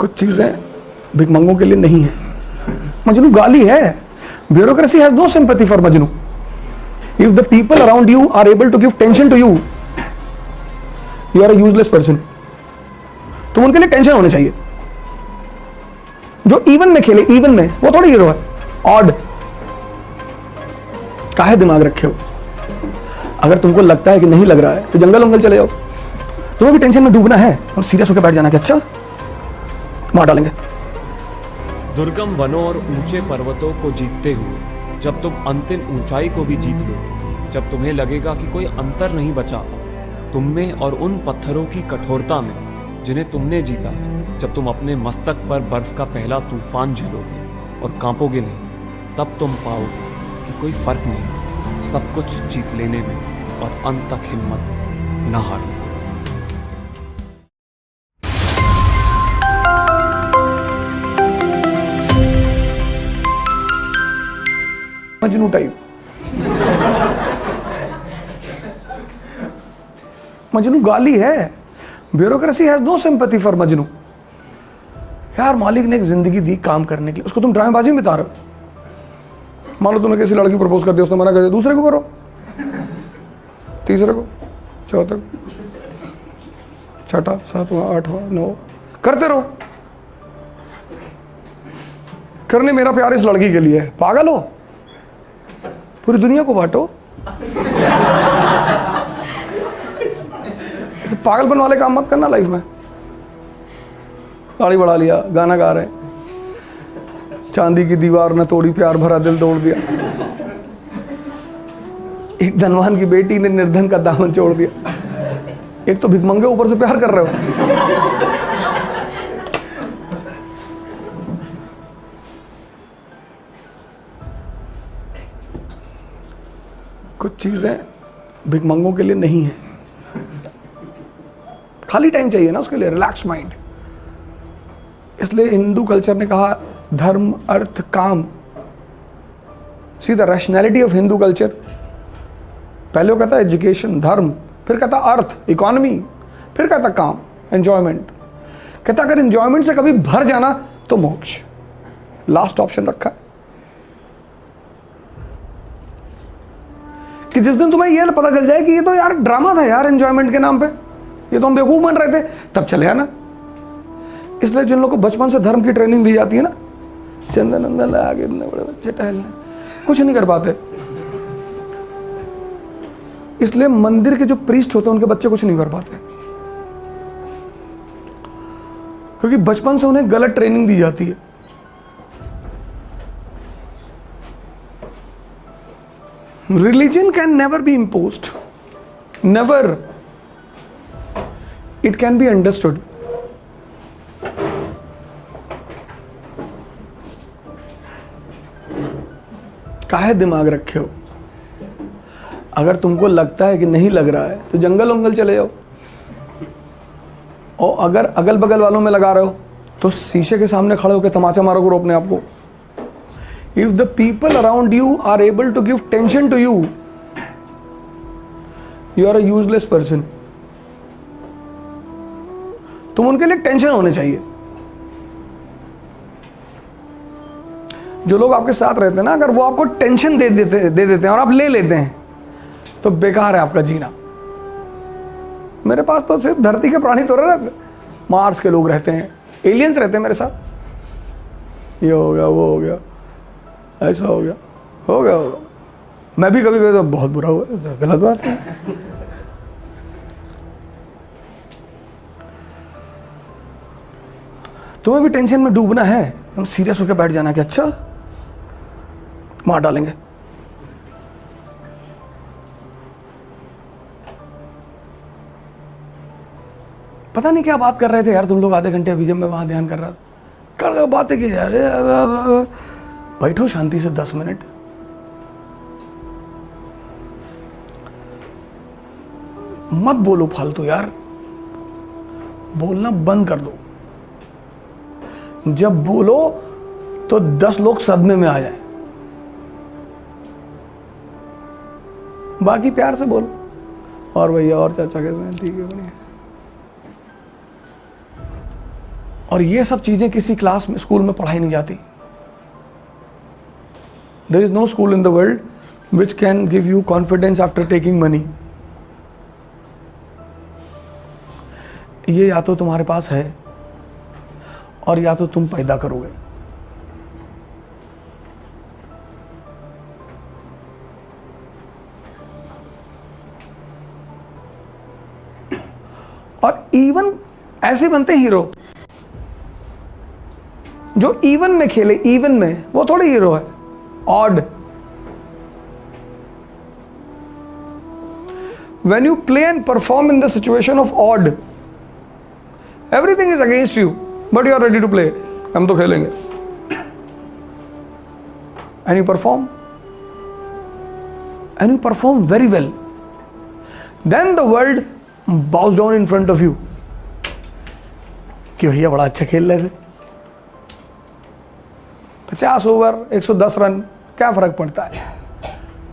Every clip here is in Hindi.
कुछ चीजें भिखमंगों के लिए नहीं है। मजनू गाली है। Bureaucracy has no sympathy for Majnu. If the people around you are able to give tension to you, you are a useless person. तुम उनके लिए टेंशन होने चाहिए। जो इवन में खेले, इवन में, वो थोड़ी हीरो है, ऑड। काहे दिमाग रखे हो? अगर तुमको लगता है कि नहीं लग रहा है तो जंगल वंगल चले जाओ। तुम्हें भी टेंशन में डूबना है और सीरियस होकर बैठ जाना कि अच्छा मार डालेंगे। दुर्गम वनों और ऊंचे पर्वतों को जीतते हुए जब तुम अंतिम ऊंचाई को भी जीत लो, जब तुम्हें लगेगा कि कोई अंतर नहीं बचा तुम में और उन पत्थरों की कठोरता में जिन्हें तुमने जीता है, जब तुम अपने मस्तक पर बर्फ का पहला तूफान झेलोगे और कांपोगे नहीं, तब तुम पाओगे कि कोई फर्क नहीं सब कुछ जीत लेने में और अंत तक हिम्मत न हारने। मजनू टाइप। मजनू गाली है। Bureaucracy has no sympathy for Majnu. यार मालिक ने एक जिंदगी दी काम करने के लिए, उसको तुम ड्रामेबाजी में बता रहे हो। मान लो तुमने किसी लड़की प्रपोज कर दिया, उसने मना कर दिया, दूसरे को करो, तीसरे को, चौथे को, छठा, सातवां, आठवां, नौ, करते रहो। करने मेरा प्यार इस लड़की के लिए है। पागल हो? पूरी दुनिया को बांटो। ऐसे पागलपन वाले काम मत करना लाइफ में। दाढ़ी बढ़ा लिया, गाना गा रहे, चांदी की दीवार न तोड़ी, प्यार भरा दिल तोड़ दिया। एक धनवान की बेटी ने निर्धन का दामन छोड़ दिया। एक तो भिखमंगे ऊपर से प्यार कर रहे हो। कुछ चीजें भिखमंगों के लिए नहीं है। खाली टाइम चाहिए ना उसके लिए, रिलैक्स माइंड। इसलिए हिंदू कल्चर ने कहा धर्म अर्थ काम। See the rationality of Hindu culture. पहले वो कहता एजुकेशन धर्म, फिर कहता अर्थ इकोनॉमी, फिर कहता काम एंजॉयमेंट। कहता अगर एंजॉयमेंट से कभी भर जाना तो मोक्ष। लास्ट ऑप्शन रखा है कि जिस दिन तुम्हें यह पता चल जाए कि ये तो यार ड्रामा था यार, एंजॉयमेंट के नाम पे ये तो हम बेवकूफ बन रहे थे, तब चले आना। इसलिए जिन लोगों को बचपन से धर्म की ट्रेनिंग दी जाती है ना, चंदन अंदर आगे इतने बड़े बच्चे टहलने, कुछ नहीं कर पाते। इसलिए मंदिर के जो प्रीस्ट होते हैं उनके बच्चे कुछ नहीं कर पाते, क्योंकि बचपन से उन्हें गलत ट्रेनिंग दी जाती है। Religion can never be imposed. Never. It can be understood. काहे दिमाग रखे हो? अगर तुमको लगता है कि नहीं लग रहा है तो जंगल वंगल चले जाओ। और अगर अगल बगल वालों में लगा रहे हो तो शीशे के सामने खड़े होकर तमाचा मारो करो अपने आप को। If the people around you are able to give tension to you, you are a useless person. तुम उनके लिए टेंशन होने चाहिए। जो लोग आपके साथ रहते हैं ना, अगर वो आपको टेंशन दे देते हैं और आप ले लेते हैं तो बेकार है आपका जीना। मेरे पास तो सिर्फ धरती के प्राणी तो रहते, मार्स के लोग रहते हैं, एलियंस रहते हैं मेरे साथ। ये हो गया, वो हो गया, ऐसा हो गया, हो गया, होगा। मैं भी कभी कभी तो बहुत बुरा हुआ, गलत बात है। तुम्हें भी टेंशन में डूबना है, तुम सीरियस होकर बैठ जाना कि अच्छा मार डालेंगे। पता नहीं क्या बात कर रहे थे यार तुम लोग आधे घंटे अभी, जब मैं वहां ध्यान कर रहा था। कर बातें की यार, बैठो शांति से 10 मिनट। मत बोलो फालतू यार, बोलना बंद कर दो। जब बोलो तो 10 लोग सदमे में आ जाए। बाकी प्यार से बोलो, और भैया और चाचा कैसे हैं? ठीक है, बढ़िया। और ये सब चीजें किसी क्लास में, स्कूल में पढ़ाई नहीं जाती। There is no school in the world which can give you confidence after taking money. ये या तो तुम्हारे पास है और या तो तुम पैदा करोगे। और इवन ऐसे बनते हैं हीरो जो इवन में खेले, इवन में, वो थोड़ी हीरो है, odd. When you play and perform in the situation of odd, everything is against you, but you are ready to play. हम तो खेलेंगे, and you perform very well. Then the world bows down in front of you कि भैया बड़ा अच्छा खेल रहे थे। 50 ओवर 110 रन, क्या फर्क पड़ता है?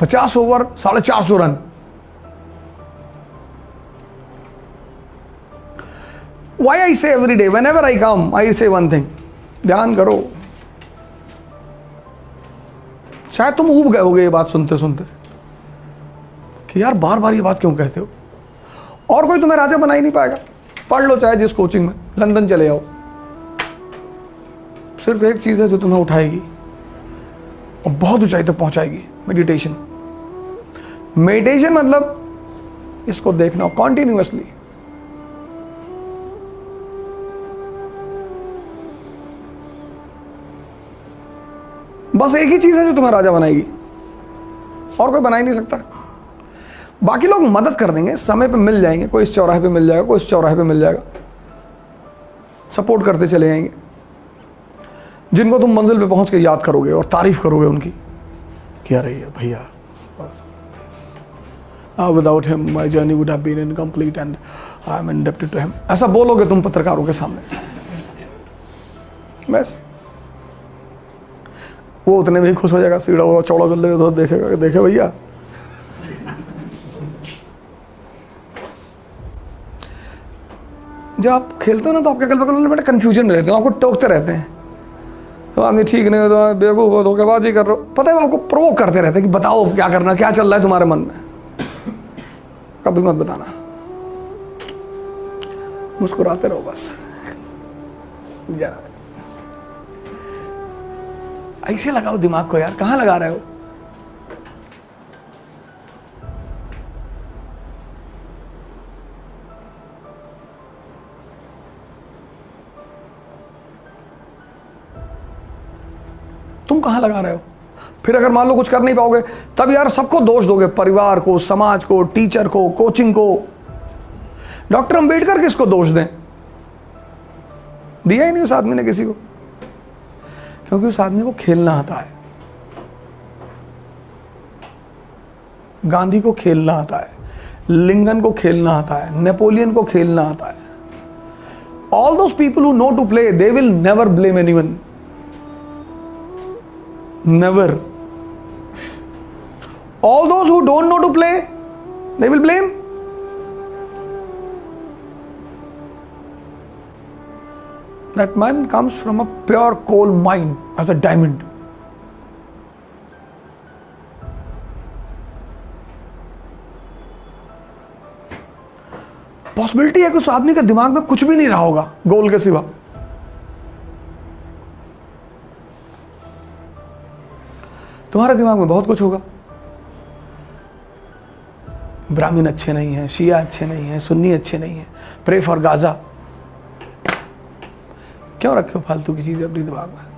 50 over 450 run. Why I say every day, whenever I come, I say one thing, ध्यान करो। शायद तुम ऊब गए होगे ये बात सुनते सुनते कि यार बार बार ये बात क्यों कहते हो, और कोई तुम्हें राजा बना ही नहीं पाएगा। पढ़ लो चाहे जिस कोचिंग में, लंदन चले जाओ, सिर्फ एक चीज़ है जो तुम्हें उठाएगी और बहुत ऊंचाई तक पहुंचाएगी, मेडिटेशन। मेडिटेशन मतलब इसको देखना कॉन्टिन्यूअसली। बस एक ही चीज़ है जो तुम्हें राजा बनाएगी, और कोई बना ही नहीं सकता। बाकी लोग मदद कर देंगे, समय पे मिल जाएंगे, कोई इस चौराहे पे मिल जाएगा, कोई इस चौराहे पे मिल जाएगा, सपोर्ट करते चले जाएंगे, जिनको तुम मंजिल पे पहुंच के याद करोगे और तारीफ करोगे उनकी कि अरे भैया, without him my journey would have been incomplete and I am indebted to him. ऐसा बोलोगे तुम पत्रकारों के सामने, बस वो उतने में ही खुश हो जाएगा, सीढ़ा वो चौड़ा कर लेगा तो देखेगा, देखे भैया। जब आप खेलते हो ना तो आपके अगल बगल बड़े कंफ्यूजन में रहते हो, आपको टोकते रहते हैं, तो आदमी ठीक नहीं हो तो बेवकूफ़ हो, धोखेबाजी कर रहे हो, पता है वो आपको प्रोवोक करते रहते हैं कि बताओ क्या करना, क्या चल रहा है तुम्हारे मन में। कभी मत बताना, मुस्कुराते रहो बस। ऐसे लगाओ दिमाग को यार, कहाँ लगा रहे हो? तुम कहाँ लगा रहे हो? फिर अगर मान लो कुछ कर नहीं पाओगे तब यार सबको दोष दोगे, परिवार को, समाज को, टीचर को, कोचिंग को। डॉक्टर अंबेडकर किसको दोष दें? दिया ही नहीं उस आदमी ने किसी को, क्योंकि उस आदमी को खेलना आता है। गांधी को खेलना आता है, लिंकन को खेलना आता है, नेपोलियन को खेलना आता है। All those people who know to play, they will never blame anyone, never. All those who don't know to play, they will blame. That man comes from a pure coal mine as a diamond. Possibility है कि उस आदमी के दिमाग में कुछ भी नहीं रहा होगा गोल के सिवा। तुम्हारे दिमाग में बहुत कुछ होगा। ब्राह्मण अच्छे नहीं हैं, शिया अच्छे नहीं हैं, सुन्नी अच्छे नहीं हैं, प्रे फॉर गाजा। क्यों रखे हो फालतू की चीज़ें अपने दिमाग में?